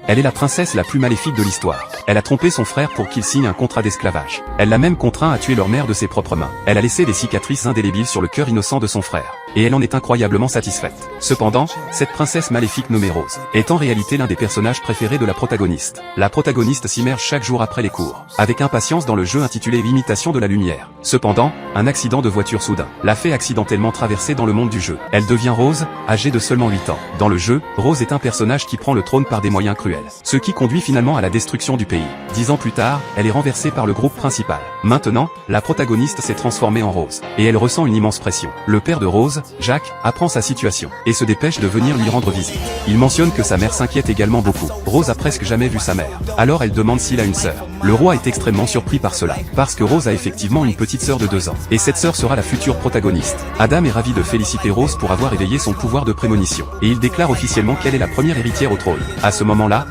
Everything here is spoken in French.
Elle est la princesse la plus maléfique de l'histoire. Elle a trompé son frère pour qu'il signe un contrat d'esclavage. Elle l'a même contraint à tuer leur mère de ses propres mains. Elle a laissé des cicatrices indélébiles sur le cœur innocent de son frère. Et elle en est incroyablement satisfaite. Cependant, cette princesse maléfique nommée Rose est en réalité l'un des personnages préférés de la protagoniste. La protagoniste s'immerge chaque jour après les cours, avec impatience dans le jeu intitulé L'imitation de la lumière. Cependant, un accident de voiture soudain l'a fait accidentellement traverser dans le monde du jeu. Elle devient Rose, âgée de seulement 8 ans. Dans le jeu, Rose est un personnage qui prend le trône par des moyens cruels, ce qui conduit finalement à la destruction du pays. 10 ans plus tard, elle est renversée par le groupe principal. Maintenant, la protagoniste s'est transformée en Rose, et elle ressent une immense pression. Le père de Rose, Jacques, apprend sa situation, et se dépêche de venir lui rendre visite. Il mentionne que sa mère s'inquiète également beaucoup. Rose a presque jamais vu sa mère. Alors elle demande s'il a une sœur. Le roi est extrêmement surpris par cela, parce que Rose a effectivement une petite sœur de 2 ans. Et cette sœur sera la future protagoniste. Adam est ravi de féliciter Rose pour avoir éveillé son pouvoir de prémonition. Et il déclare officiellement qu'elle est la première héritière au trône. À ce moment-là,